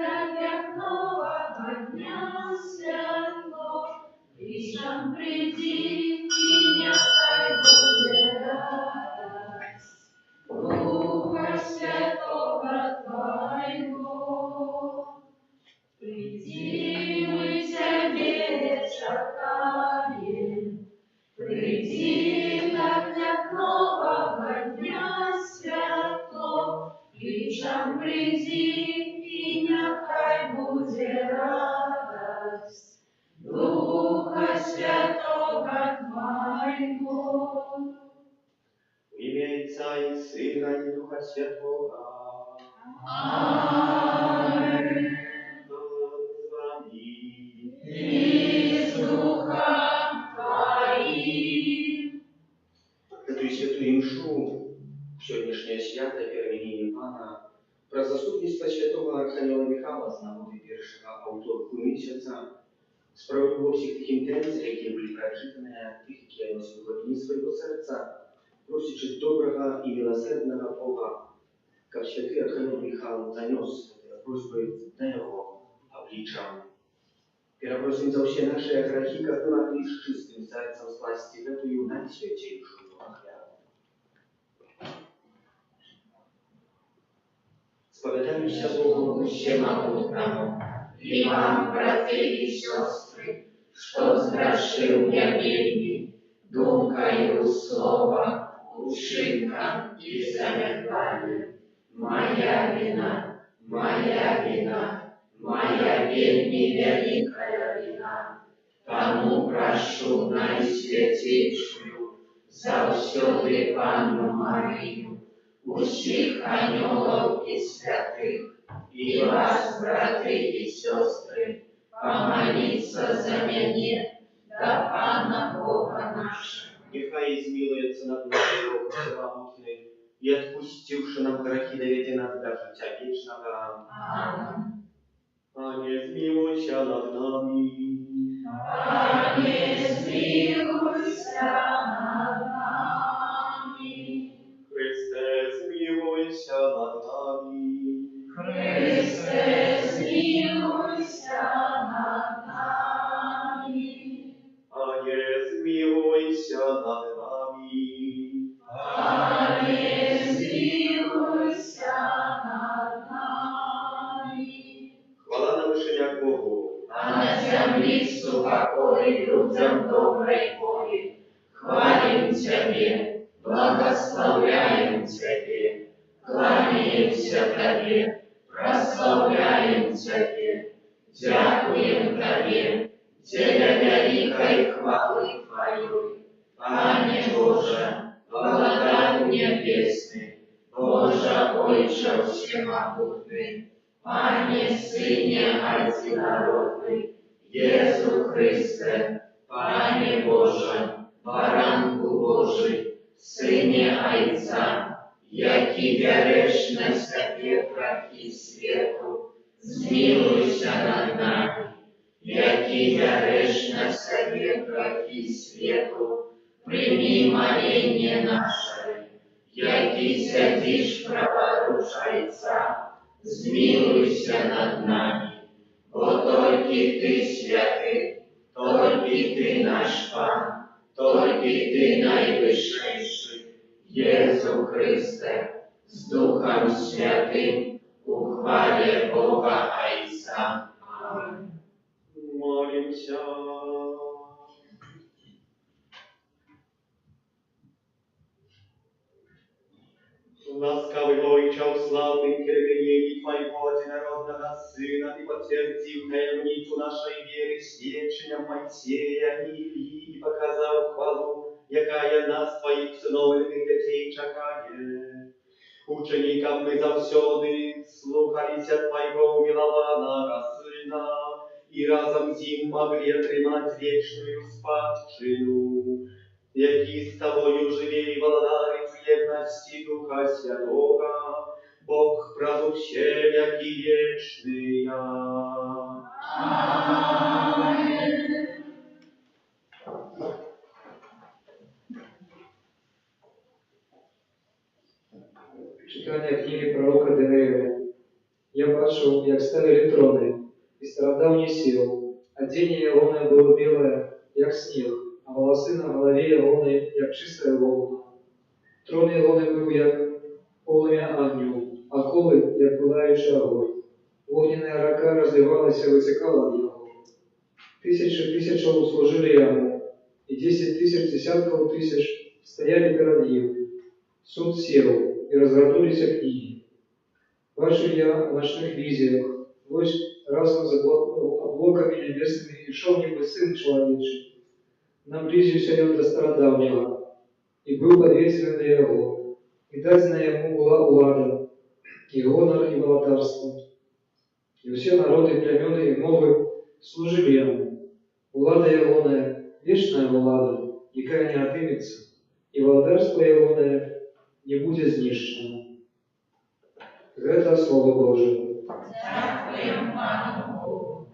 так як нового дня світло, вічам приді, і нехай буде радость Духа Святого Твоего. Приди, мы Тебе чекаем, приди, так як нового дня світло, вічам приди, і нехай буде радость Духа Святого Твоего. В ім'я Отця і Сина, і Духа Святого. Амінь. З вами. І з Духом Твоїм. Эту святую мшу, сьогоднішнє свято перемінення Пана, про заступництво святого Архангела Михайла з нагоди першого авторку місяця, справедливо всіх тих інтенцій, які були прочитані, тих, які я носив в глибині свого серця, просячи доброго і милосердного Бога, как святий Архангел Михаил занес просьбы на его обличам. Перепросим за все наши грехи, как мы могли с чистым сердцем сласти в эту найсвятейшую охрану. Споведаемся Богу Всемогутному, и вам, братья и сестры, что сгрешил я вельми, думкою, словом, учинком и замерканием. Моя вина, моя вина, моя вельми великая вина. Тому прошу найсвятейшую, завсёды Панну Марию, усіх анёлов и святых, и вас, братья и сестры, помолиться за меня, да Пана Бога нашего. нехай змилуется над нами Бог Всемогутный, и отпустивши нам грехи, доведи нас до життя вечного. Аминь. Пане, змилуйся над нами. Пане, змилуйся над нами. Христе, змилуйся над нами. Христе, змилуйся над нами. Пане, змилуйся над нами. Пане, змилуйся над нами. Хвала на вишенях Богу. А на землі супокой людям доброй воли. Хвалим Тебе, благословляем Тебе, кланяемся Тебе, прославляем Тебе, дякуем Тебе, для великой хвалы Твоей. Пане Боже, благодать небесный, Боже, Отче всемогутный, Пане Сыне Одинородный, Иису Христе, Пане Боже, Баранку Божий, Сыне Отца, яки вяреш на себе грехи свету, змилуйся над нами. Яки вяреш на себе грехи свету, прими моление наше. Яки сядишь праворуч Отца, змилуйся над нами, бо только Ты святый, только Ты наш Пан, только Ты наивысший, Иису Христе, с Духом Святым, у хвале Бога Отца. Аминь. Молимся. Ласкавый Отче, в славных терпениях Твоего одинородного Сына, Ты подтвердил таемницу нашей веры свечением Моисея и Илии, и показал хвалу, якая нас, Твоих всиновленных детей, чекає. Ученикам ми завсёды слухалися Твоего умилованного Сына, и разом з ним могли отримать вечную спадщину, які з Тобою живе и владарит в едности Духа Святого, Бог правду все веки вечные. Аминь. Читание книги пророка Даниила. Я бачив, як ставили трони, і стародавній сіл. Одіння ягоне було біле, як сніг, а волоси на голові ягоне, як чиста вовна. Трон ягоне був, як полум'я огню, а коли, як пылаючий огонь. Вогняна рака розливалася і витікала від його. Тисячі тисячів служили йому, і 10 тисяч десятків тисяч стояли перед ним. Суд сел, и разгорнулись книги. Бачив я в ночных визиях, вось разом з облаками небесними ішов ніби Син Чоловічий. Наблизився ён до стародавнього, і був подвесен до його, і дадена йому була улада, і гонор, і володарство. І всі народи, племени і мови служили йому. Улада ягоная, вечная влада, якая не отымется, и володарство ягоное не будет знищено. Это Слово Божие. Дякуємо Пану Богу.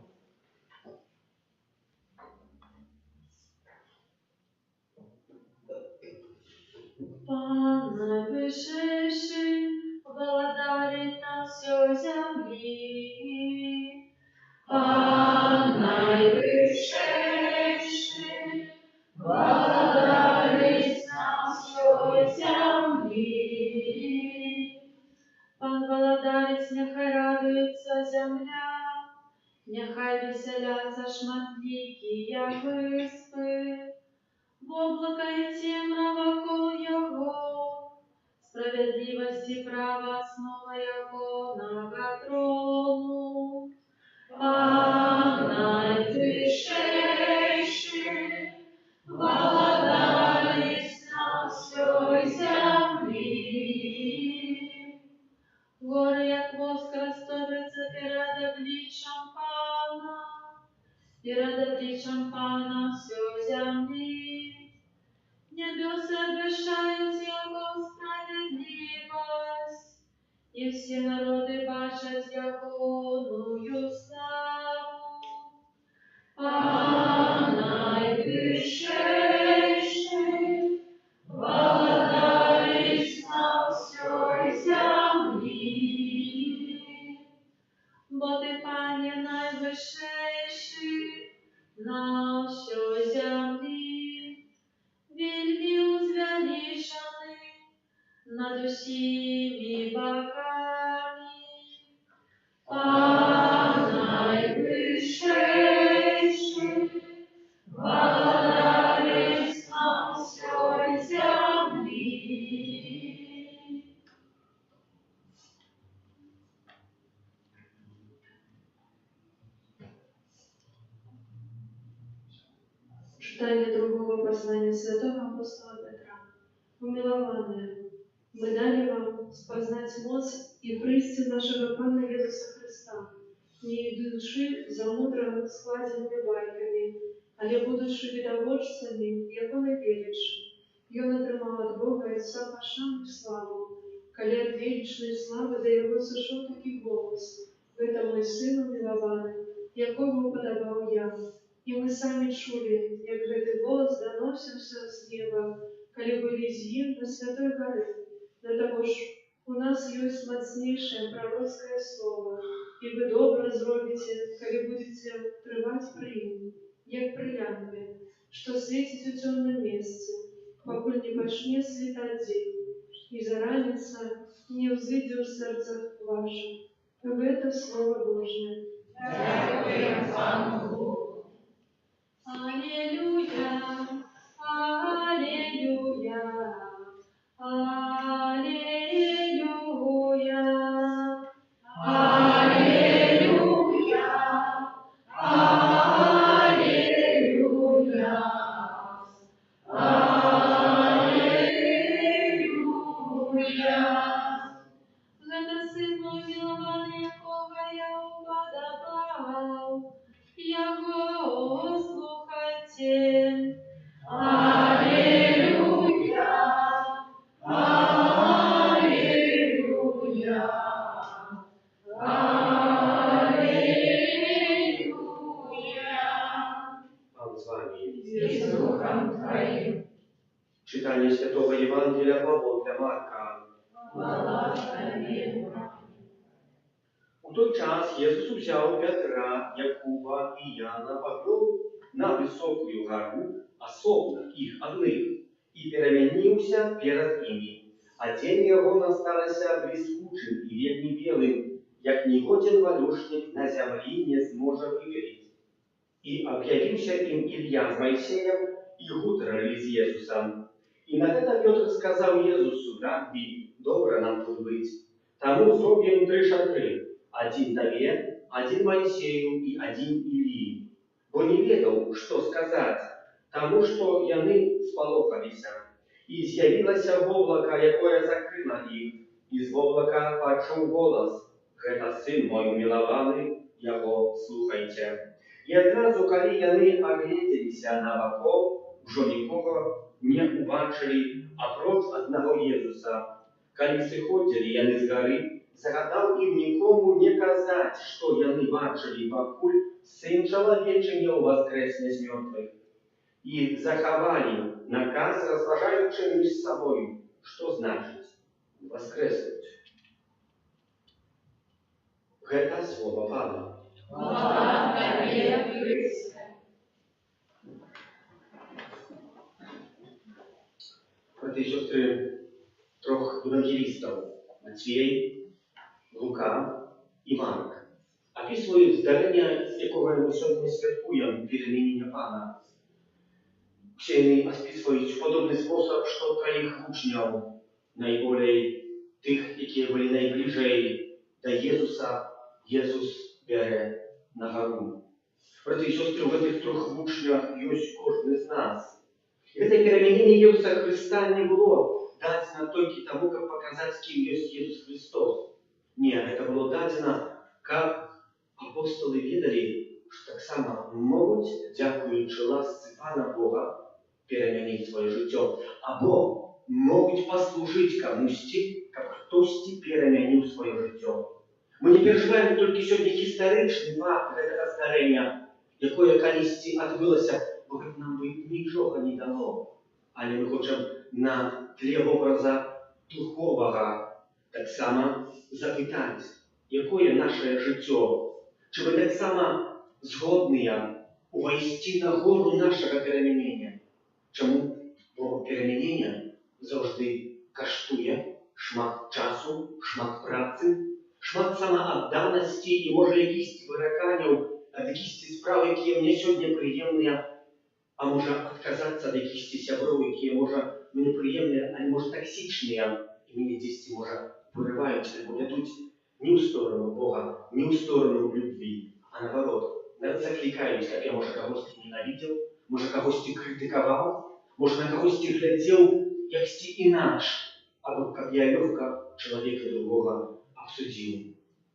Пан найвищий, владарить на всій землі. Пан найвищий, владарить на всій землі. Пан владарить, нехай радується земля, нехай веселяться шматлікія виспи. В облака и темно вокруг Его, справедливость и право основа Его на трону. Пан найвищий, владарить на всій землі. Гори, як воск, розтопиться перед обличчям Пана, перед обличчям Пана всій землі. Небеса обещают Его справедливость, и все народы бачат Ягоную славу. Пан найвищий, владарить на всій землі. Бо Ти, Пане, найвищий на всій землі. Вельми узвеличены над усіми богами. Пан найвищий, владарить на всій землі. Читание другого послания святого апостола Петра. Умилованные, мы дали вам спознать моц и пристин нашего Пана Иисуса Христа, не идучи за мудро складенными байками, але будучи видовольцами, Его наверивши. И Он отримал от Бога Отца пошану и славу, коли от величной славы до Его сошел таки голос. Это мой Сын умилованный, якому подавал я. И мы сами чули, як гэты голос доносился с неба, коли были з Ним на Святой горы. До того ж, у нас есть мацнейшее пророческое слово, и вы добро зробите, коли будете тривать при Ним, як при лямпе, что светит в темном месте, покуль не почне светать день, и заранится не взыдет в сердцах ваших. В это Слово Божие. Дякуємо Пану Богу. Аллилуйя, аллилуйя, аллилуйя, Аллилуйя, аллилуйя, аллилуйя. Гэта Сын мой милованный, якого я уподобал, Его слухайте. Аллилуйя, аллилуйя, аллилуйя. Пан з вами. И с Духом Твоим. Читання Святого Євангелія по Марка. Хвала Тобі. У той час Jesús взял Петра, Якова и Иоанна, повел на высокую гору, особно их одних, и переменился перед ими. Одень его осталося блискучим и вельми белым, як нигоден валюшник на земле не сможет выверить. И объявился им Илья с Моисеем, и гутрали с Иисусом. И на это Петр сказал Иисусу: «Rabbi, добро нам тут быть. Тому зробим 3 шатры, один Тебе, один Моисею и один Илии». Бо не ведал, что сказать, тому, что яны сполохалися. И з'явилося облако, якое закрыло их. Из облака почув голос: «Это сын мой умилованный, его слухайте». И одразу, коли яны огляделися навокол, уже нікого не убачили, апроч одного Иисуса. Коли сыходили яны с горы, загадал им никому не казать, что яны бачили, покуль Сын Человечий не воскресне с мертвых. И заховали наказ, разважаючи между собой, что значит воскреснуть. Это слово Павла. Слава Тебе, Христе. Брати і сестри, 3 евангелистов Матвей, Лука і Марк описують здарення, якого ми сьогодні святкуємо, перемінення Пана. Все они описывают в подобный способ, что 3 учнів, наиболее тих, які були найближей до Иисуса, Иисус бере на гору. Брати і сестри, в этих 3 учнях есть кожен з нас. И это переменение Иисуса Христа не было дано только тому, как показать, кем есть Иисус Христос. Нет, это было дано, как апостолы видели, что так само могут, дякуючи ласці Пана Бога, переменить своє життя, або можуть послужити комусь, як хтось переменив своє життя. Ми не переживаємо тільки сьогодні історичний факт цього здарення, яке колись відбулося, бо нам би нічого не дало. Але ми хочемо на тлі образа духового так само запитати, яке наше життя. Чи ми так само згодні увійти на гору нашого перемінення? Чому? Бо перемінення завжди коштує шмат часу, шмат праці, шмат самоотданості і може якісь виракання, якісь справи, які мені сьогодні приємні, а може відказатися від якісь сябров, які може мені приємні, а може токсичні, і мені десь може виривають, або ведуть не в сторону Бога, не в сторону любви, а наоборот, закликають, як я може когось ненавидів, може когось критикував, може на когось глядів, якось інакше, або як я легко чоловіка другого обсудив.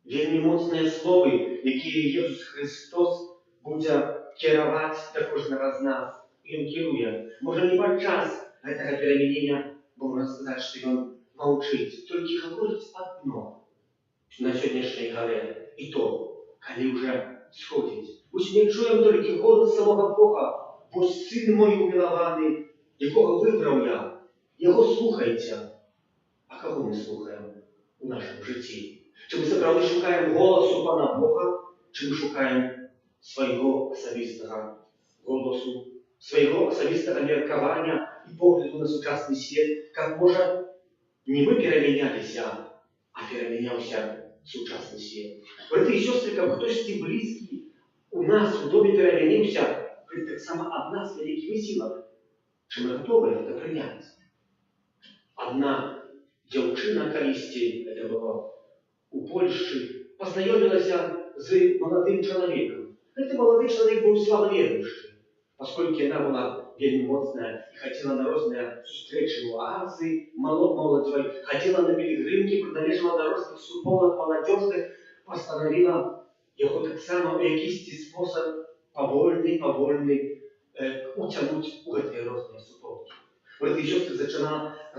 Вельми моцні слова, які Ісус Христос буде керувати до кожного з нас. Він керує. Може не подчас цього перемінення, бо можна сказати, що Він мовчить. Тільки говорить одно на сьогоднішній горі. І то, коли вже сходить. Ось ми чуємо тільки голос самого Бога, бо Син мой умилований, якого вибрав я. Його слухайте. А кого ми слухаємо у нашому житті? Чи ми справді шукаємо голосу Пана Бога, чи ми шукаємо свого особистого голосу, свого особистого міркування і погляду на сучасний світ, як може не ми перемінялися, а перемінявся сучасний світ. Брати і сестри, як хтось близький у нас в домі перемінився, це так само одна з великими силами. Чи ми готові це прийняти? Одна дівчина колись, це було у Польщі, познайомилася з молодим чоловіком. Этот молодой человек был славоверующий, поскольку она была вельми моцная и ходила на разные встречи в оазы, молодой, ходила на пилигримки, приналежала до разных суполок молодежных, постановила его так само в якийсь способ повольный утянуть у этой разные суполки. Брати і сестри,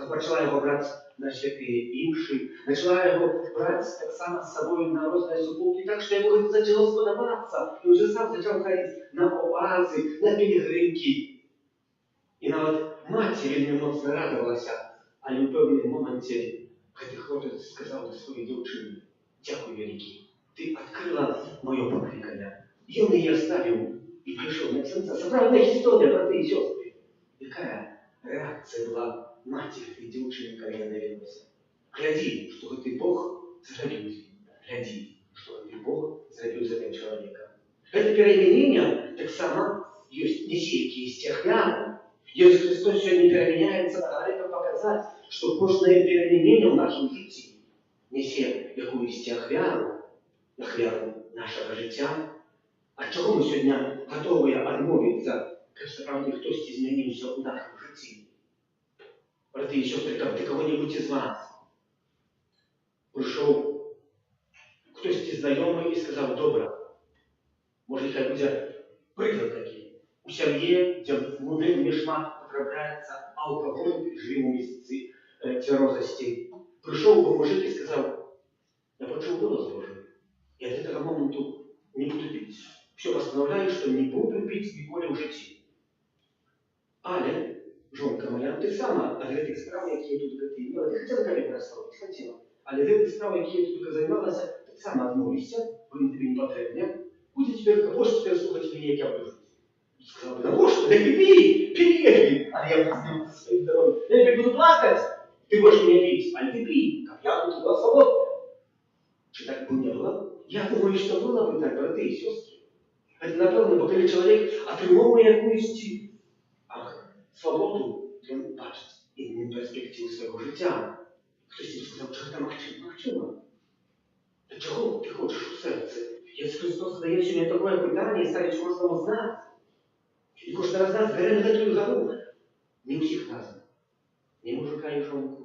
почала його брати на святые інші, почала його брати так само з собою на розні суполки, так що йому почало сподобатися, і вже сам почав ходити на оази, на пілігримки. І навіть мати вельми моцно радувалася, але в певному моменті цей хлопець сказав до своєї дівчини: «Дякую, великий, ты открыла мое покликание. Ён и оставил и пришел на сердце. Справная история, браты и сестры. Какая реакция была матери этой девушки, когда я наведался? Гляди, что ты Бог зробил. Гляди, что ты Бог зробил за этого человека. Это переменение так само есть не сильки из тех рядом. Иисус Христос сегодня переменяется, а это показать, что кожное переменение в нашем житті несе якусь тяхвяру, нашого життя. А чого ми сьогодні готові відмовитися, коли справді хтось змінився у нашому житті? Брати і сестри, ти кого-нибудь із вас прийшов хтось знайомий і сказав: добре, може, хай буде приклад такий. У сім'ї, де вельми шмат потрапляється алкоголь, живі у місяці тверозості. Прийшов мужик і сказав: я почув голос Божий, я до этого моменту не буду пить. Все постановляю, что не буду пить ніколи в житті. Але, жонка моя, ти сама від гэтых справ, які я тут имела, ти хотіла каві переставити? Хотіла. Але від гэтых справ, які я тут займалася, так само відмовишся, вони тобі не потрібні. Буде тепер, можеш тепер слухати мене, як я буду жити. Сказав би: навошта? Да пей! А я буду з своїх дорог. Я тебе буду плакати. Ты можешь меня пить, а ты пей, как я тут была свободна. Чи так бы не было? Я думаю, что было бы так, браты и сестры. Это, напевно, бо коли чоловік отримує якусь свободу, він бачить і перспективу свого життя. Хтось їм сказав: що це махчима? Та чого ти хочеш у серце? Єсус Христос задає сьогодні таке питання і ставить кожному з нас. І кожен раз нас бере на эту гору. Не у всіх разом. Не мужика и жонку.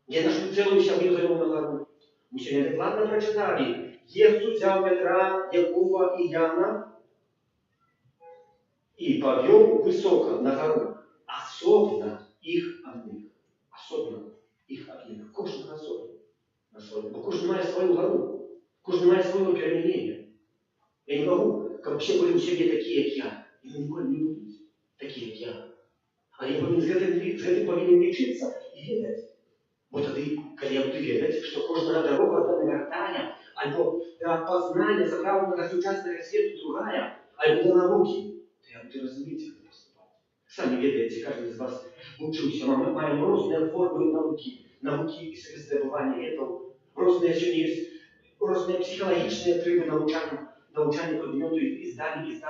Не нашу целую сім'ю зайому на гору. Мы сегодня докладно прочитали. Иисус взял Петра, Якова и Яна и повел высоко на гору. Особенно их одних. Особенно их одних. Кожен особенно. Бо кожен має свою гору. Кожен має своє перемінення. Я не могу, как вообще были у себе такие, как я. И вы николи не будете такие, как я. А я повинен з гэтым повинен лечиться и ведать. Вот тоді, коли я буду ведать, что кожна дорога до навертання, або до познання справжнього сучасного світу другая, або до науки, то я буду розуміти, як поступати. Самі ведаєте, кожен з вас учився, ми маємо різні форми науки і здобування этого. Різні сьогодні є різні психологічні отриви навчання предмету, издания,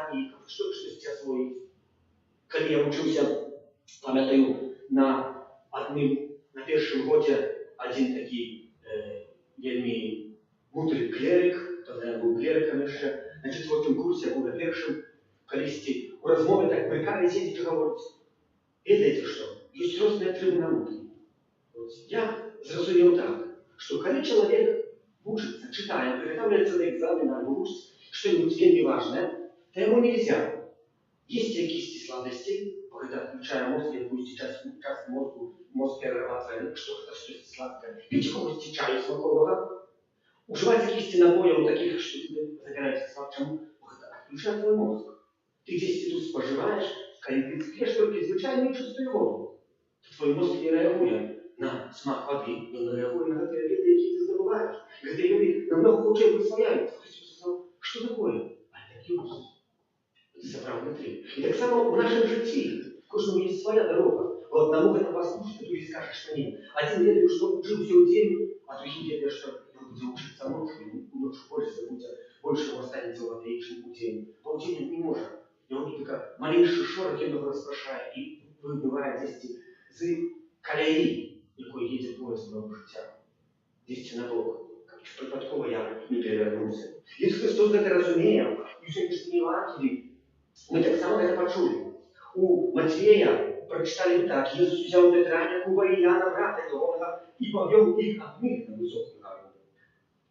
что-то освоить. Коли я учился, пам'ятаю, на першому році один такий вельми мудрий клерик, тогда я був клериком ще, на 4-му курсі, я був на першому, колись у розмові так прикали сидіти і говорити. Ведаєте що? Є різні отриви науки. Я зрозумів так, що коли чоловік учиться, читає, приготовляється на екзамен або учиться, что-нибудь вельми важное, то ему нельзя. Есть якісь сладости, когда отключая мозг, я буду сейчас мозг перерабатывает что-то сладкое. Пить какого-то чаю смакового, уживать какие-то напои таких, что тебе забирается сладкому, отключает твой мозг. Ты здесь тут споживаешь, когда ты пьешь только звичайную чистую воду. То твой мозг не реагует на смак воды, но реагует на те виды, які ти здобуваєш. Где люди намного лучше висвояють. Что такое? А это вирус. Это правда внутри. И так само в нашем житті. В кожному есть своя дорога. Вот одному это послушать, а другой скажет, что нет. Один верит, что учился в день, а другие верят, что будет учиться ночью, и ночью больше его останется в воде, чем в день. По учению не может. И он только малейший шорох его расспрашивает и выбивает здесь з колеи, якой едет поезд моего життя. Здесь на Бог. Випадково я не перевернувся. Ісус Христос це розуміє, і в сьогоднішній Євангелії ми так само це почули. У Матвея прочитали так: Ісус взяв Петра, Якова і Яна, брата його, і повів їх одних на високу гору.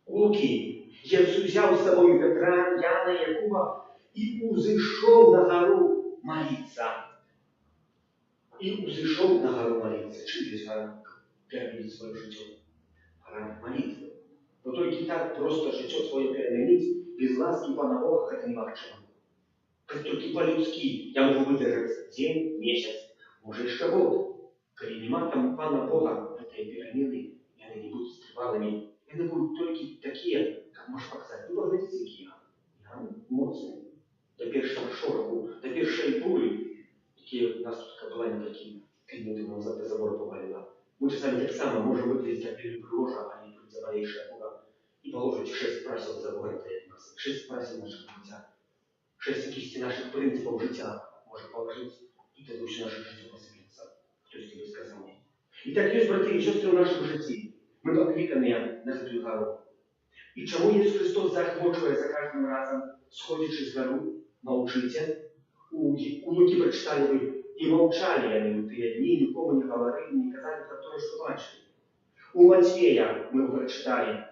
У Луки Ісус взяв з собою Петра, Яна, Якова і узійшов на гору молитися. Чим здесь гора переменить своє життя? Гора молитви. Но только так просто життя своє переменить, без ласки Пана Бога, это невозможно. Как только по-людски я могу выдержать день, месяц, может еще год. Коли нема там Пана Бога, этой перемены, и они не будут трвалыми Яны будуть тільки такі, як можна показати. Ну, поглядіть, які я моцний. До першого шороху, до першої бурі, які у нас тут така була не такі, коли ми за забор повалила. Мы же сами так само можем выглядеть как пригожа, а не быть заболевшая Бога. И положить 6 правил за Бога от нас, 6 правил нашего життя, 6 кисти наших принципов життя можно положить, и тогда все наше життя посыпется. Кто из тебе сказал? Итак, есть, братья и сестры, в нашем житті. Мы покликаны на эту гору. И чему Иисус Христос захвачивая за каждым разом, сходячи с гору, научите, у Луки прочитали вы, и молчали они в те дни, никому не говорили, не казали про то, что бачили. У Матфея мы прочитали,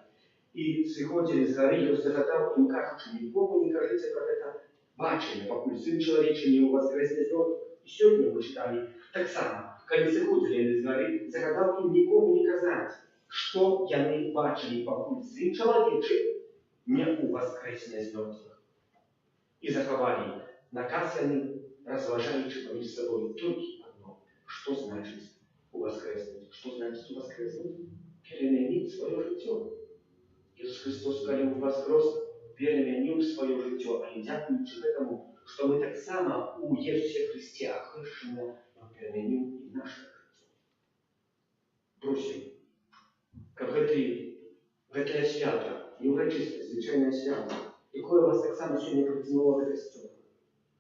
и сходили с горы, и загадал им, кажучи, никому не кажите про это бачення, покуль Сын Человечий не воскресне з мертвых. И сегодня мы читали так само, когда сходили с горы, загадал им никому не казать, что яны бачили, покуль Сын Человечий не воскресне з мертвых. И заховали наказ они, разважаючи поміж собой только одно. Что значит воскреснуть? Что значит воскреснуть? Переменить свое життя. Иисус Христос, когда воскрес, переменил свое життя, а не дякуючи этому, что мы так само у Иисуса Христе охрещены, Он переменил и наше життя. Просим, как это свято, не урочистое, звичайное свято, якое вас так само сегодня протянуло до костюма,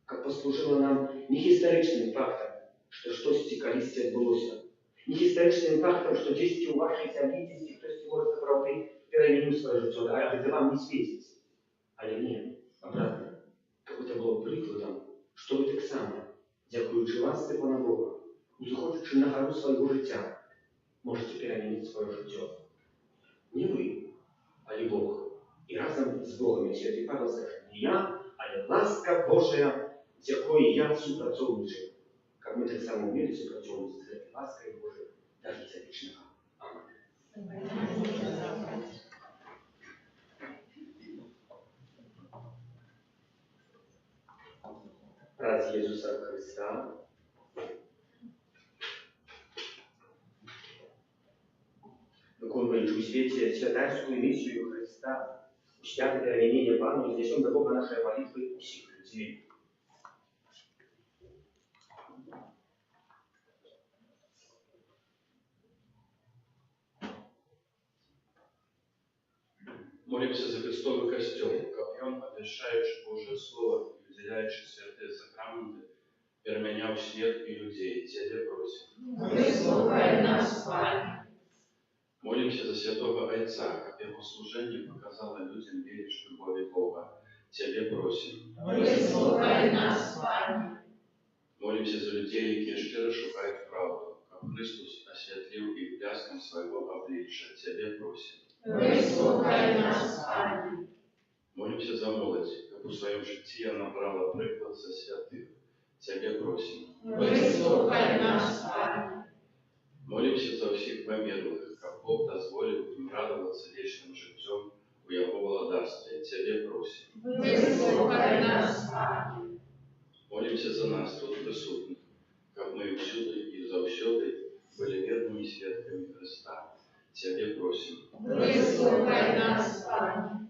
как послужило нам не историчным фактом, что что-то колись отбылося, не историчным фактом, что 10 у вашей событий, кто-то может правды переменил свое життя, а это вам не светит. Але ні, обратно, как это было прикладом, что вы так само, дякуючи ласці Пана Бога, узходячи на гору своего життя, можете переменить свое життя. Не вы, але Бог. И разом с Богом, и Святый Павел скажет, не я, а ласка Божия, с якой я супрацовничаю. Как мы так само умели супрацовничать с этой лаской Божией, даже за вечного. Аминь. Раз Иисуса Христа, виконуючи у свете святарскую миссию Христа, свято переменение Пану, изнесем до Бога нашей молитвы всех людей. Молимся за Христовый костел, копьем обещающий Божие Слово и уделяющий святые сакраменты, переменяв свет и людей. Тебе просим. Выслухай нас, Пане. Молимся за святого Отца, как его служение показало людям верить в любовь Бога. Тебе просим. Выслухай нас, Пане. Молимся за людей, які щиро шукають правду, как Христос освятлил их бляском своего обличия. Тебе просим. Выслухай нас, Пане. Молимся за молодь, как у своем житті набрала приклад за святых. Тебе просим. Выслухай нас, Пане. Молимся за всех померлых, как Бог дозволил им радоваться вечным життем у Его володарстве. Тебе просим. Выслухай нас, Пане. Молимся за нас, тут присутных, как мы всюду и завсюди были верными святками Христа. Тебе просим. Выслухай нас, Пане.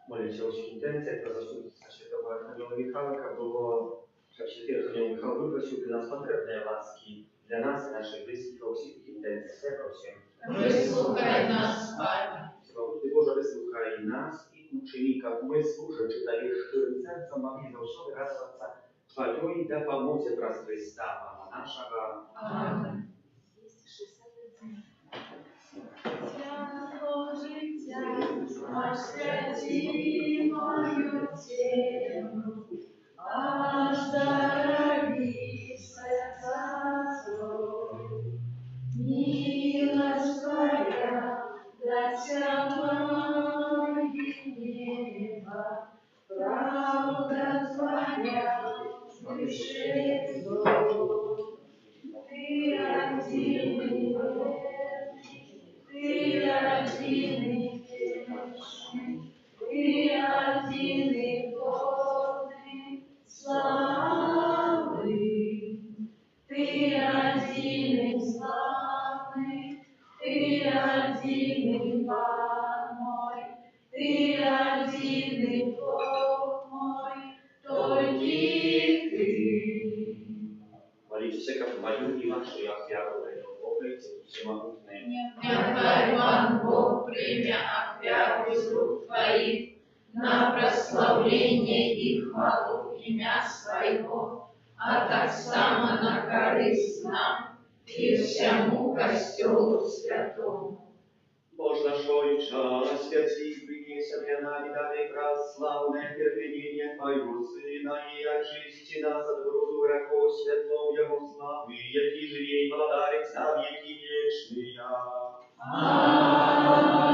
Молимся о всех интенциях, про заступничество святого Архангела Михаила, как святый Архангел Михаил выпросил для нас потребные ласки, для нас и наших близких о всех этих интенциях. Все просим. Выслухай нас, Пане. Господи Боже, выслухай нас и учени, как мы, служачи Тебе щирим серцем, могли завжди радоваться Твоей допомозі про Христа, Пана нашого. Амінь. Святого життя, освяти мою тему, аж дороги сердца свой. Милость Твоя досягла неба, правда Твоя выше зло. Ты один и Ты один и вечный, Ты один и годный, славный, Ты один и славный, Ты Твоя ахвяру прийняв всемогутний. Нехай Пан Бог прийме ахвяру з рук Твоих на прославление и хвалу имя Своего, а так само на корысть нам и всему костелу святому. Боже наш Отче, святи принеся для нами данное прославное терпение Твоего Сына, и очисти нас от броду грехов светлом Его славы, яки живей владарец на веки вечные.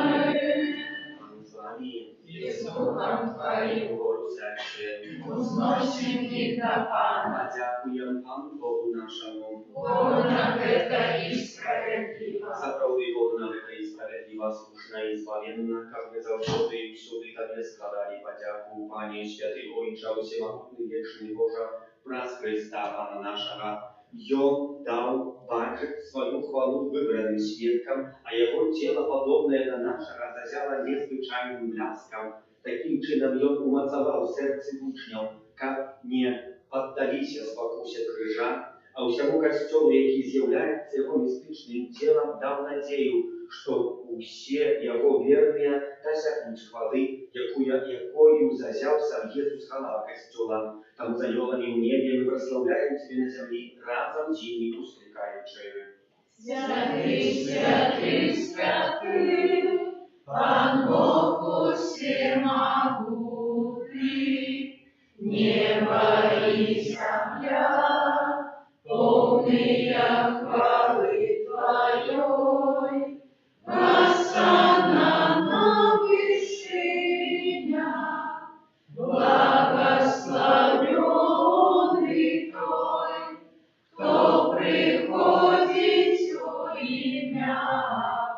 Аминь. Пан з вами. И с Духом Твоим Угору серце. узносим их до Пана. Подякуємо Пану Богу нашому. Бога это и справедливо. Zapravdu hodná, veľká i spravedlivá, slušná i zbavená, как мы завжди и всюди Тебе складали подяку, Пане, Святый Отче, всемогутный вечный Боже, праз Христа, Пана нашего. Он дал бачить свою хвалу выбранным свідкам, а Его тело, подобное до нашего, зазяло незвичайным бляском. Таким чином Он умацовал сердце учням, как не поддались спокусе крыжа, а усяму костелу, який з'являється його містичним тілом, дав надію, що усі його вірні досягнуть хвали, якою зазявся Ісус голова костела. Тому зайолами в небі ми прославляємо Тебе на землі, разом з ними ускликаючи. Святый, святый, святый, Пан Бог всемогутный, небо и земля, полные хвалы Твоей, Госанна на вышинях, благословенный Той, кто приходит во имя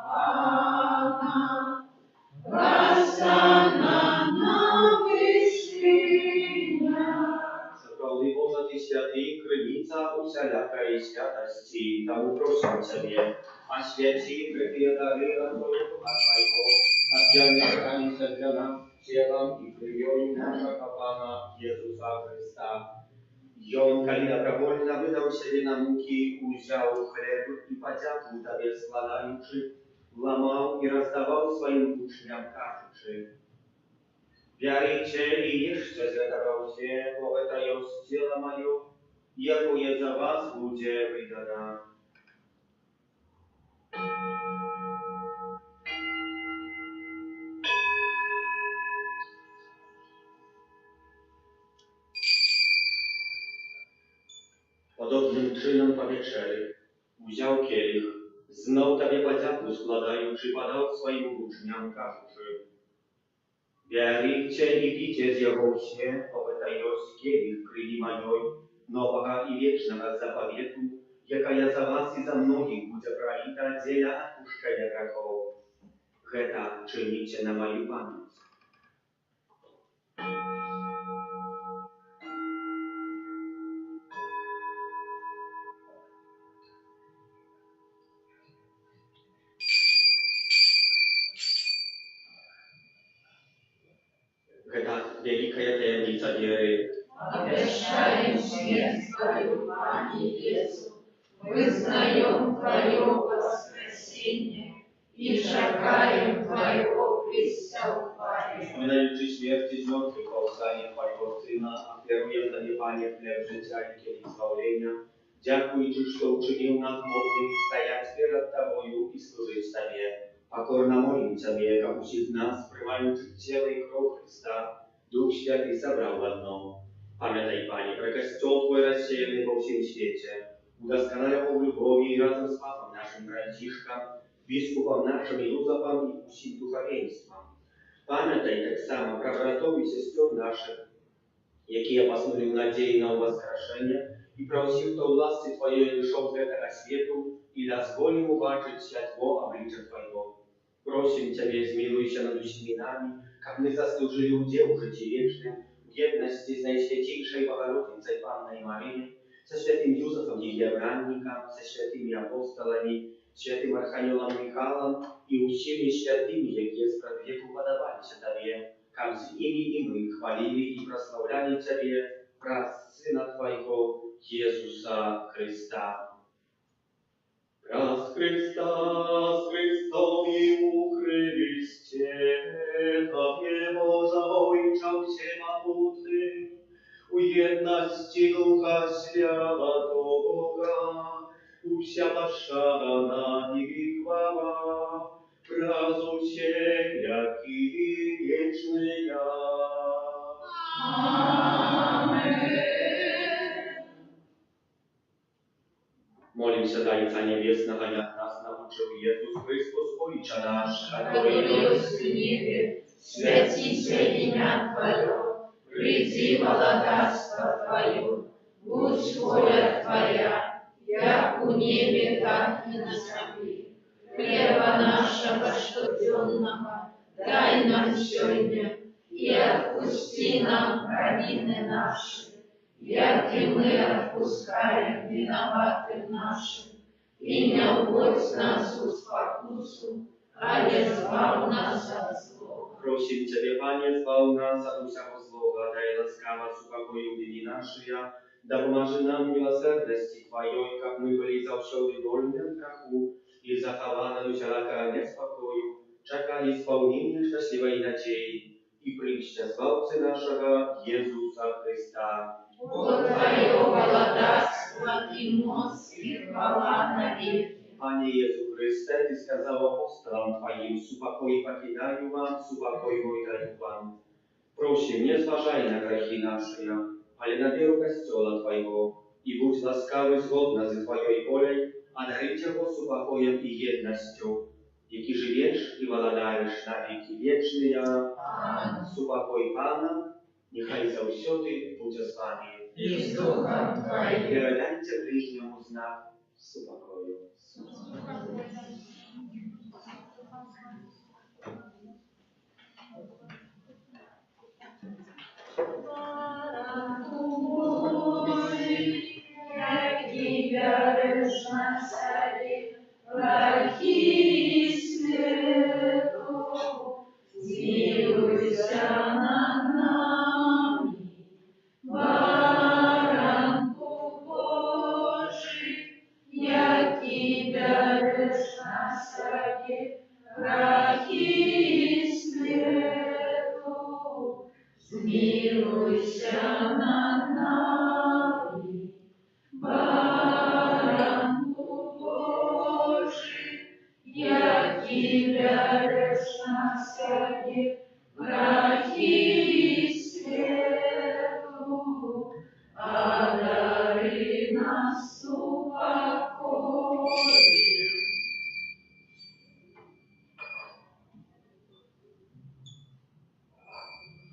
Пана. Госанна на вышинях. Заправди Боже, Ти святий, криниця усялякої святості, тому просим Тебе, освяти прикрые дары от Твоего Духа Твоего, отъявляй хранися для нас телом и кровью нашего Пана Иисуса Христа. И Он, коли добровольно выдал себе на муки, взял хлеб и подяку Тебе складаючи, ломал и раздавал своим учням, кажучи: Вярите и ешьте з этого все, бо это есть тело мое, якое за вас будет выдано. Podobnym czynem po wieczerzy wziął kielich, znał Tobie podziaku składając, podał swoim uczniom, każuszy: Wierzycie i picie z Jego śnie, bo to jest kielich krwi mojej, nowego i wiecznego zapowietu, jaka ja za was i za mnogich będzie prolita dla odpuszczenia grzechów. To czynicie na moją pamięć. Это великая таємниця віри. Обещаем смерть Твою, Пане Иисус, вызнаем Твое воскресение и шагаем Твоего престолпания. Вспоминаючи смерти з мертвих повстання Твоего Сына, оферуем Тебе, Пане, хлеб життя и келих избавления, дякуючи, что учинил нас годными стоять перед Тобою и служить Тебе. Покорно молим Тебе, как усих нас, приймаючи тело и кровь Христа, Дух Святый собрал в одном. Памятай, Пане, про костел Твой рассеянный по всем свете, удосконаля его в любови и разом с Папом нашим братишком, Biskupom нашим Юзапом и усім духовенством. Пам'ятай так само про братов і сестер наших, які поснули в надії на воскрешення, і про всіх, хто в ласці Твоєї прийшов з этого світу, і дозволим убачить святло обличчя Твоего. Просим Тебе, змилуйся над усіми нами, как мы заслужили удел в житті вечном, в єдності з Найсвятейшей Богородицей Панной Марией, со святым Юзефом Егевранником, со святыми апостолами, святым Архангелом Михаилом и усіми святыми, які справедливо подавалися Тебе, как с ними и мы хвалили и прославляли Тебе, про Сына Твоего, Иисуса Христа. Раз Христа с Христом и у Христе, как Его заойчал всемогутный, у едности Духа Святого, уся пошана и хвала, разучения и вечная. Молимся, да, Отца Небесного, як нас научил Иисус Христос, Отче наш, который есть в небе, святися имя Твое, приди владарство Твое, будь воля Твоя, як у небе, так и на земле. Хлеба нашего штоденного дай нам сегодня, и отпусти нам провины наши, як и мы отпускаем виноватым нашим. И не уводь нас в спокусу, а избав нас от злого. Просим Тебя, Пане, избав нас от всякого злого, дай ласкаво супокою дни наши, да поможи нам в милосердности Твоей, как мы были завсёды вольны от греху, и захованы всякого неспокою, чекали исполнения счастливой надеи, и причтя Збавцы нашего Иисуса Христа. Вот Твое владарство и моц и хвала навеки. Panie Jezu Chryste, Ty skazał apostolom Twoim, supokój покидаю вам, supokój mój dаю вам. Просим, не зважай на грехи наши, але на веру Костела Твоего, и будь ласкавый згодно за Твоей волей, одарить его супокоем и едностью, яки живешь и владаешь на веки вечные. Супокой Пана, нехай завсёды буде з вами. И с Духом Твоим. Передайте ближнему знак супокою. Смилуйся над нами, баранку Божий, яки берешь на себе грехи свету, одари нас упокоем.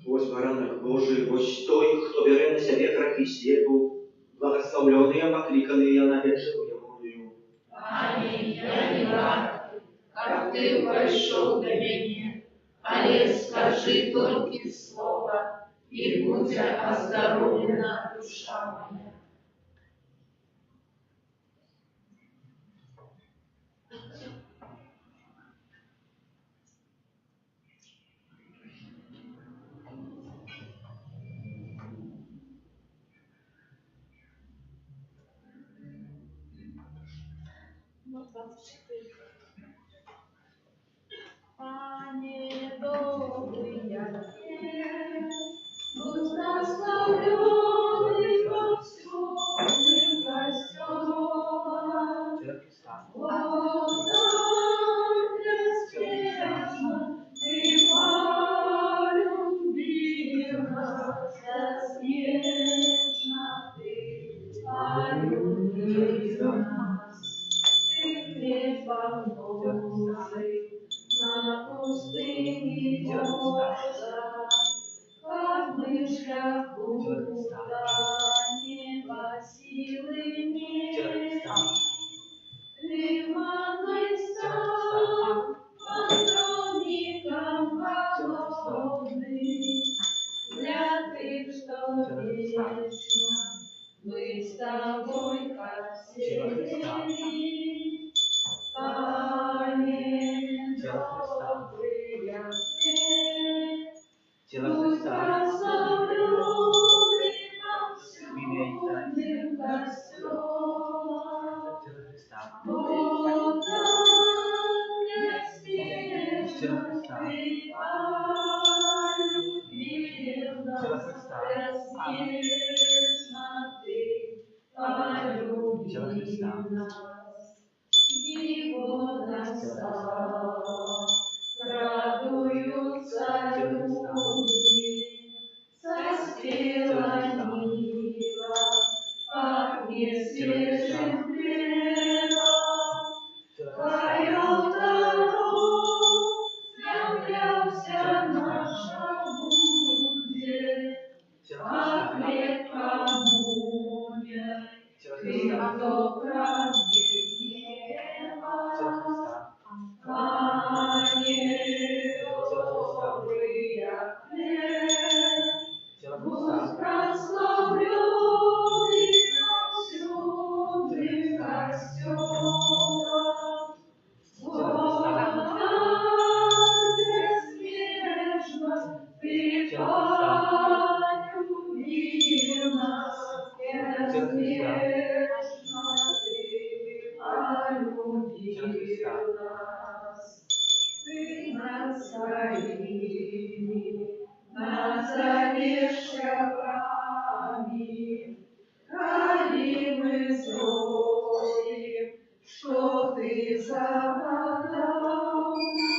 Ось баранок Божий, ось той, хто бере на себе грехи світу, благословленные, покликанные на вечеру Ямоною. Аминь, я не рад, как ты вошел до меня, але скажи только слово, и будь оздоровлена душа моя. Пане добрый я тебе, будь благословенный во всем костёлом. Водам беспечно ты полюбил нас, беспечно ты полюбил нас. Ты хлебом Божий на пустыне Божа, как мышка куда небо силы нет. Ты манной стал поклонником холодным, для тех, что вечно мы с тобой как сели. Пане добрый я тебе, будь благословенный во всем костёлом. полюбил нас, безмерно Ты полюбил нас. Ты нас своими назовешь рабами, коли мы зроем, что Ты загадал нам.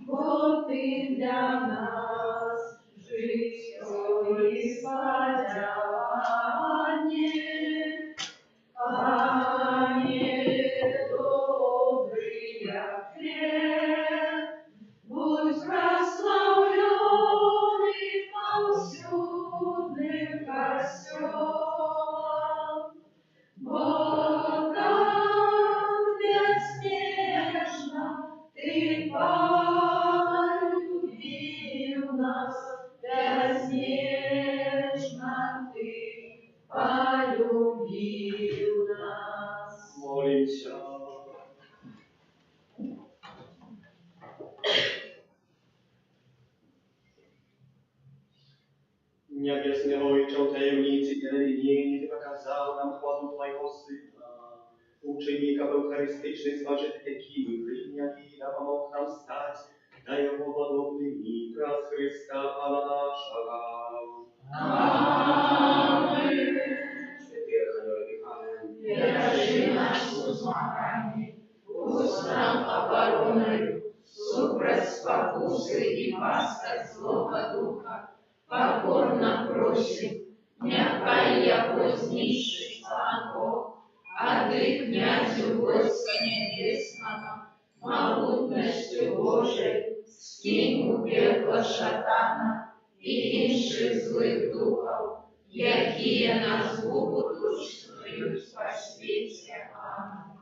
Вот Ты для нас жизнь исповедание, ангел добрый хлеб, будь прославленный повсюдным костелом. Бога бессмертно Ты полюбил нас, безнежно Ты полюбил нас. Молимся. Небесный Отче, в таємниці теревіння Ти показав нам хвалу Твоего Сына, учеников Евхаристичных служителей, які ми прийняли, і допомог нам стати та Його подобними, крас Христа Пана нашого. Аминь. Святые Архангелы Михаил, Держи нас у змаганні, будь нам обороною, супроть спокуси і пасток злого духа. Покорно просим, нехай яко знищить Бог, а Ты, князю войска небесного, могутностью Божией, скинь у пекла шатана и інших злых духов, якие на згубу душ свою по свете. Аминь.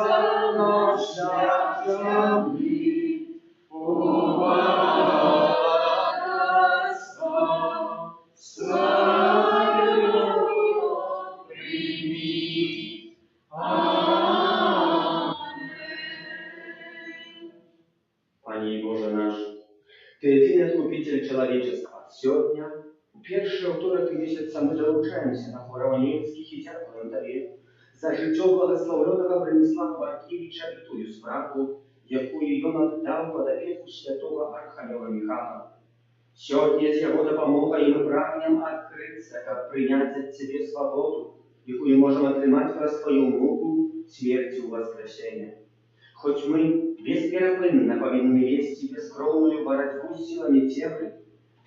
Слава Святейшего, Богословия, Пanie Boże nasz, Ty jedyny Odkupiciel człowieczeństwa. Сегодня, pierwszy wtorek miesiąca, my dorучаемся na chwałę niemieckich i dziękujemy Tobie za życie błogosławionego Bronisława Bartkiewicza i Twoją sprawę, jaką on oddał pod opiekę świętego Archanioła Michała. Сегодня z Jego допомогą i my pragniemy odkryć, jak przyjąć od Ciebie swobodę, jaką możemy otrzymać przez Twoją muku, śmierć i воскресение. Choć my bezpierpłynnie powinny wieść bezkrowną боротьбу z siłami ciemnych,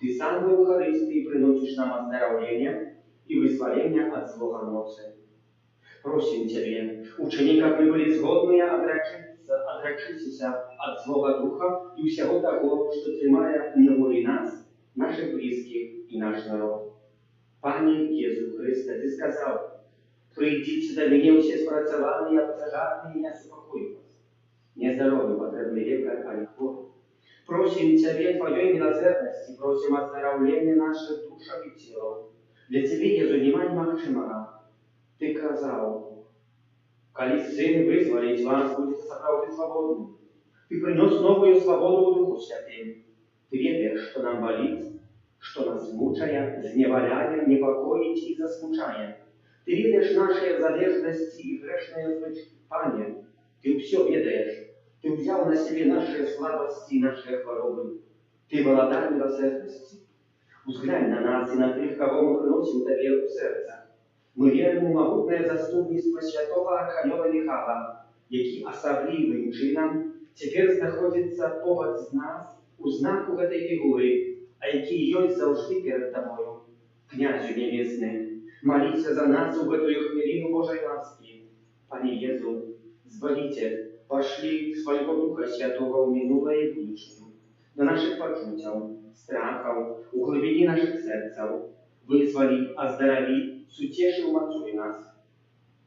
Ty sam w Eucharystii przynosisz nam ozdrowienie i wyzwolenie od złego mocy. Prosimy Ciebie, uczennikов my byli zgodni odręczyć się od złego ducha i всего того, что трымає в неволі нас, наших близких и наш народ. Panie Jezu Chryste, Ty сказал, «Прийдіть до мене всі спрацьовані і обтяжені, я заспокою вас». Нездоровый потребный лікар, а не хворый. Просим Тебя Твоей милосердности, просим оздоровления наших душах и тел. Для Тебя не занимать максимала. Ты казал, коли Сын вызволить вас, будете соправды свободны. Ты принес новую свободу Духу Святым. Ты ведаешь, что нам болит, что нас мучает, зневоляет, непокоит и засмучает. Ты видишь наши залежности и грешные звычки. Пане, Ты все ведаешь. Ты взял на себе наши слабости и наши хворобы. Ты володар милосердности. Взглянь на нас и на тех, кого мы приносим Тебе в сердце. Ми віримо у могутне заступництво святого Архангела Михайла, який особливим чином тепер знаходиться побач з нас у знаку этой фігури, а який ёсць завжди перед тобою. Князю небесный, молися за нас у эту хвилину Божьей ласки. Пане Езу, Збавитель, пошли своего Духа Святого в минулое и будущее, до наших почуттів, страхов, у глибині наших серців, вызволи, оздорови, сутеши умацуй нас.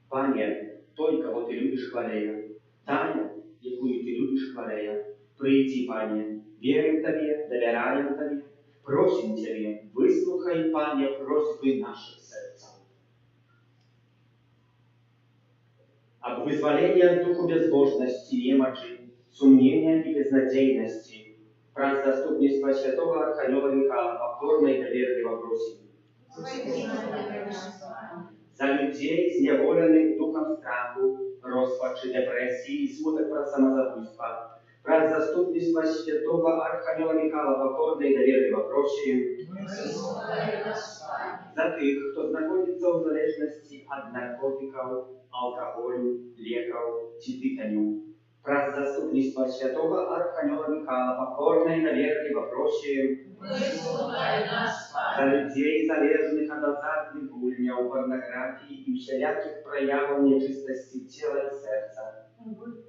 Пане, той, кого Ты любишь хвалея, Таня, якую Ты любишь хвалея, приди, Пане, верим Тебе, доверяем Тебе, просим Тебе, выслухай, Пане, просьбы наших сердец. Об вызволении от духу безбожности, немочи, сомнения и безнадейности, про заступництво святого Архангела Михайла покорно и доверчиво просим. За людей, зневоленных духом страху, розпачи, депрессии и смуток про самозабойство, про заступництво святого Архангела Михайла покорно и доверчиво просим. За тех, кто находится в залежности от наркотиков, алкоголю, леков, тютюню. Про заступництво святого Архангела Михайла покорно и доверчиво просим. За людей, залежных от азартных гульняв, порнографии и всяких проявов нечистости тела и сердца.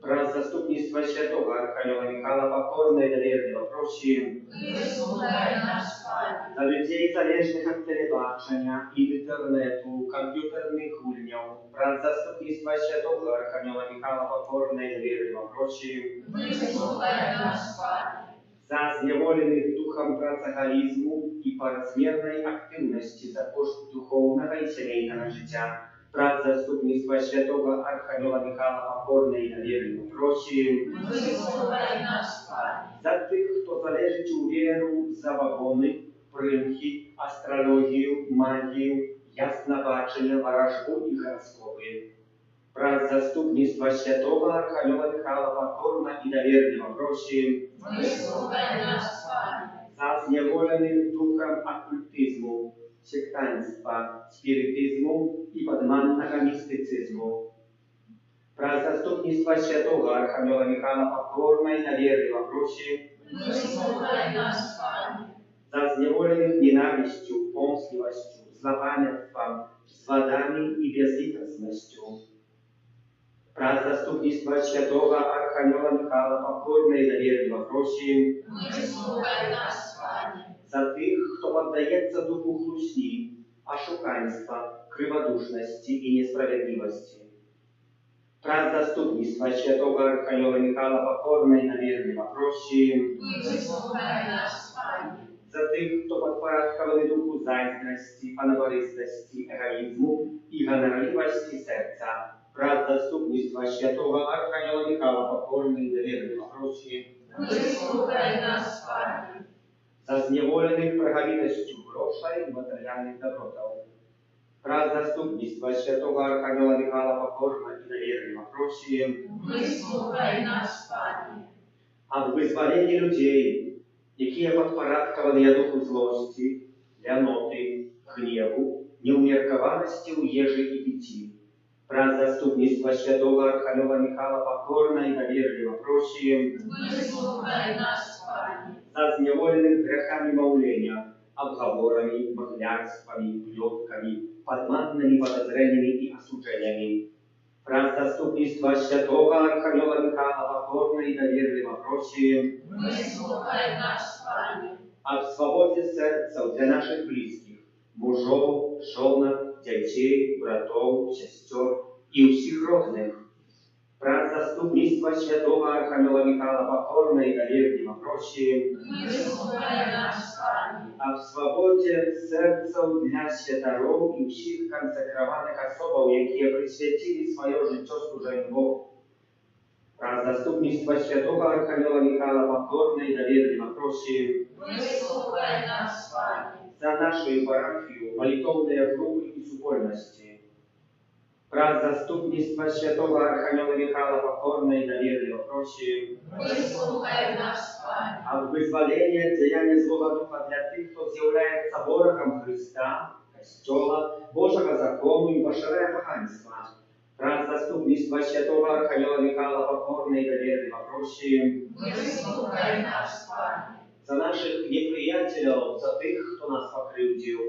Про заступництво святого Архангела Михайла покорно и доверчиво просим. За людей, залежных от телебачення, интернету, компьютерных гульняв, про заступництво святого Архангела Михайла покорно и доверчиво просим. За зневоленных духом працеголизму и поразмерной активности за кошт духовного и семейного життя, про заступництво святого Архангела Михайла покорно и доверчиво просим. За тих, хто залежить у віру, забобони, примхи, астрологію, магію, яснобачення, ворожбу і гороскопи. Про заступництво святого Архангела Михайла покорно и доверчиво просим. За зневоленных духом оккультизму, сектантства, спиритизму и подманного мистицизму. Про заступництво святого Архангела Михайла покорно и доверчиво просим. За зневоленных ненавистью, помстливостью, злопамятством, сводами и безлитостностью. Про заступництво святого Архангела Михайла покорно и доверчиво просим. За тех, кто поддается духу хлусни, ошуканства, криводушности и несправедливости. Про заступництво святого Архангела Михайла покорно и доверчиво просим. За тех, кто подпорядкованный духу зайздрости, понабористости, эгоизму и гонорливости сердца. Про заступництво святого Архангела Михайла покорно и доверчиво просим. За зневоленных проговитостью грошей и материальных добротов. Про заступництво святого Архангела Михайла покорно и доверчиво просим. Об вызволении людей, які подпорядковані духу злості, ляноти, гневу, неумеркованности у ежи и пяти. Про заступництво святого Архангела Михайла покорно и доверчиво просим. За зневоленных грехами мауления, обговорами, махлярствами, плетками, подманными подозрениями и осуждениями. Про заступництво святого Архангела Михайла покорно и доверчиво просим. Об свободе сердца для наших близких, мужов, жен, детей, братов, сестер и всех родных. Про заступництво святого Архангела Михайла покорно и доверчиво просим. Об свободе сердца для святоров и всех консекрованных особов, які присвятили свое життя служению Богу. Про заступництво святого Архангела Михайла покорно и доверчиво просим. За нашу епархию, молитовные группы и супольности. Про заступництво святого Архангела Михайла покорно и доверчиво просим. Об вызволении от деяния злого духа для тех, кто является ворогом Христа, Костьола, Божого закону и поширяя поганство. Раз заступництва святого Архангела Михаила покорно и доверительно просим. Выслухай нас, Пане. За наших неприятелей, за тих, хто нас покривдив.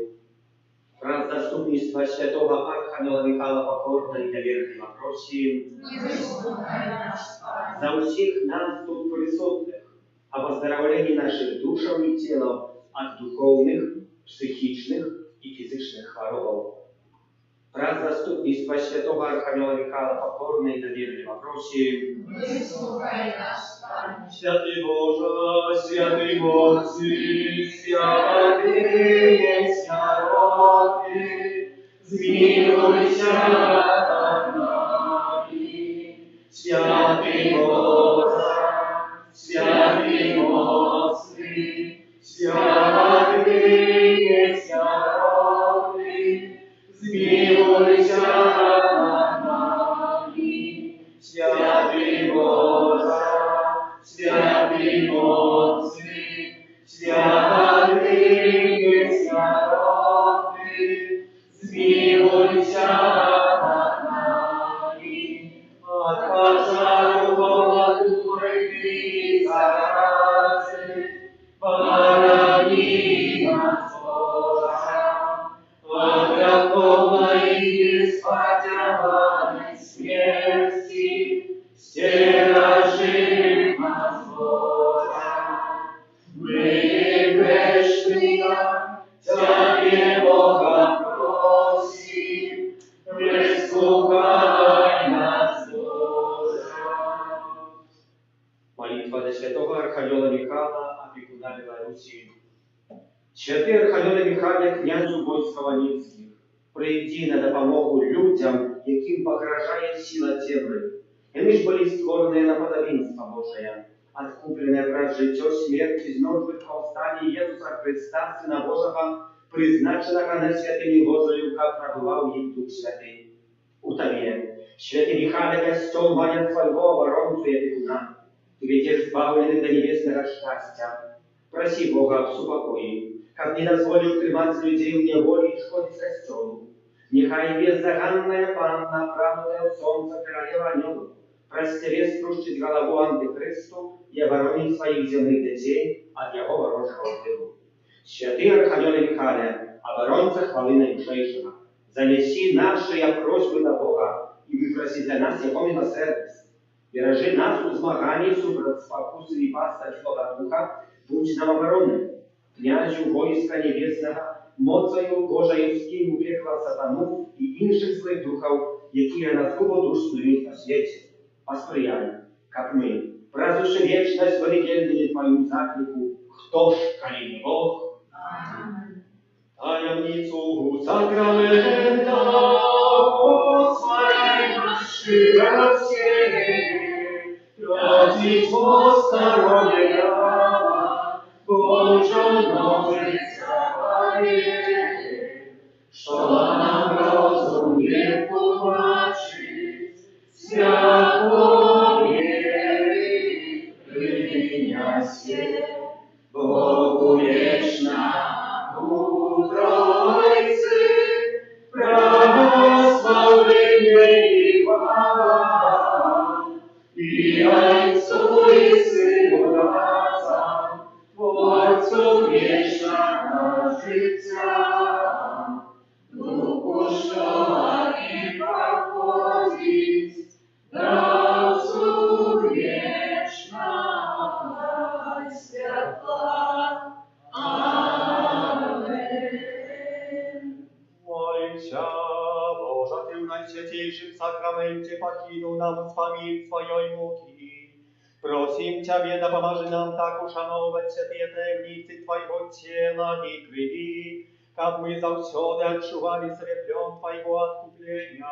Раз заступництва святого Архангела Михаила покорно и доверительно просим. Выслухай нас, Пане. За всех нас тут присутных, о выздоровлении наших душев и тел от духовных, психичных и физических хвороб. Раз заступництва святого Архангела Михаила покорно и доверительно просим. Выслухай нас, Пане. Святый Боже, святый Отцы, святые сироты, zmiłuj nad nami. Święty Boże, święty mocny, święty sieroty, zmiłuj nad nami. Święty Boże, święty mocny, święty sieroty, zmiłuj się nad nami. Od pożaru głodu i zarazy, porani nas Boże. Od rakowej i niespodziewanej śmierci, ścieraży nas Boże. My grzeszni, Ciebie Boga prosim, wysłuchaj nas Boże. Молитва для святого Архангела Михаила, опекуна Беларуси. Святый Архангел Михаил, князю войск Волинских, прийди на допомогу людям, яким погрожає сила темры. Они ж были створені на подобенство Божие, откупленные про життя, смерть из мертвых повстання Иисуса Христа, Сына Божого, призначеного на святыни Божию, как пробывал им Дух Святый. У Тебе, святый Михаил, костел моя своего оборонцу и опекуна, Ты ведь избавленный до небесного счастья. Проси Бога об супокои, как не дозволил тримать людей в неволе и шкодить костелу. Нехай беззаганная панна, правдая солнца королева анёлов, простере струщить голову антихристу и оборонить своих земных детей от его ворожего впливу. Святый Архангел Михаил, оборонца хвалы наишейшего, занеси наши просьбы до Бога и выпроси для нас его милосердность. Бережи нас у змагании супроть спокусы и паста Святого Духа, будь нам обороны. Князю войска небесного, мocою Божою скинь у пекла сатану и інших злых духов, які на скупо душ снують на свете. Посприяй, как мы, празднующим вечность великельными Твоему заклику, кто ж, коли не Бог? Таємницю сакрамента, Господи наши России, платить постороннее право, Боже новый что нам розум не побачить, свято веры принясье, Богу вечно, Богу Тройцы, прославление и хвала, и Отцу и Сыну разом, Отцу вечного життя. Духу, що і проходить, до Отцу вечного святла. Аминь. Молимся, Боже, Ты в найсвятейшем сакраменте покинул нам вспомин Своей муки. Просим Тебя, да поможи нам так ушановывать святые таємниці Твоего тела и крови, как мы завсёды отчували среплен Твоего откупления,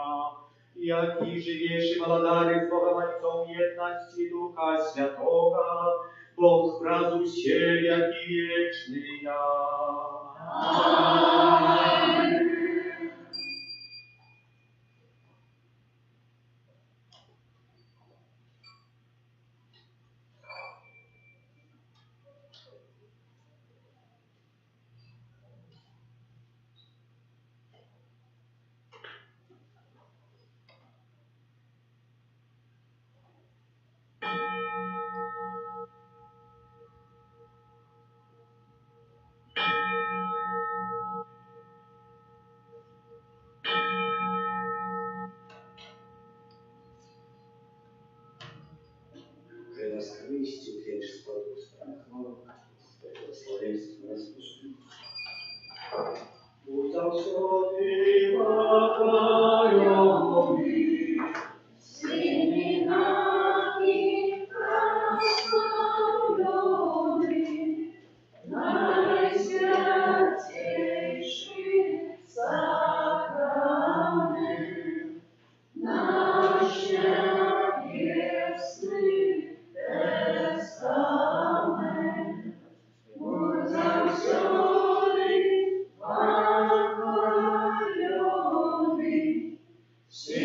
яки живейший молодары с Богом Отцом едности Духа Святого, Бог празусе, яки вечный. Аминь. хваленый, всеми нами прославленный, наисвятейший сакрамент, наш небесный тестамент, будь завсёды похваленный, все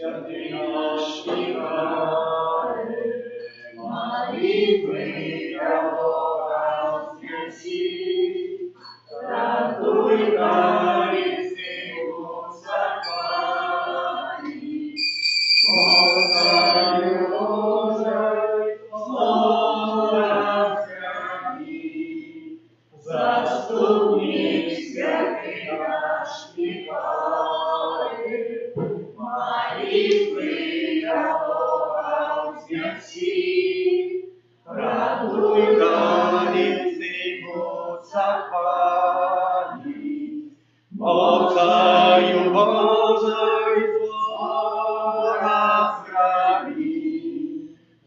святый наш Михаил, молитвы я Бога вознеси, радуй горицы сохрани. Божий, Божий, слово разгони, заступник святый наш Михаил, молитвы я Бога вознеси, радуй горицы сохрани. Божий, Божий, зло разгони,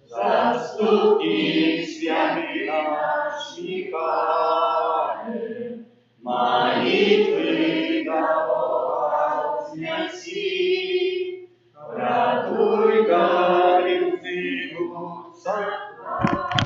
заступник святый наш Михаил, молитвы я Бога вознеси, радуй горицы сохрани.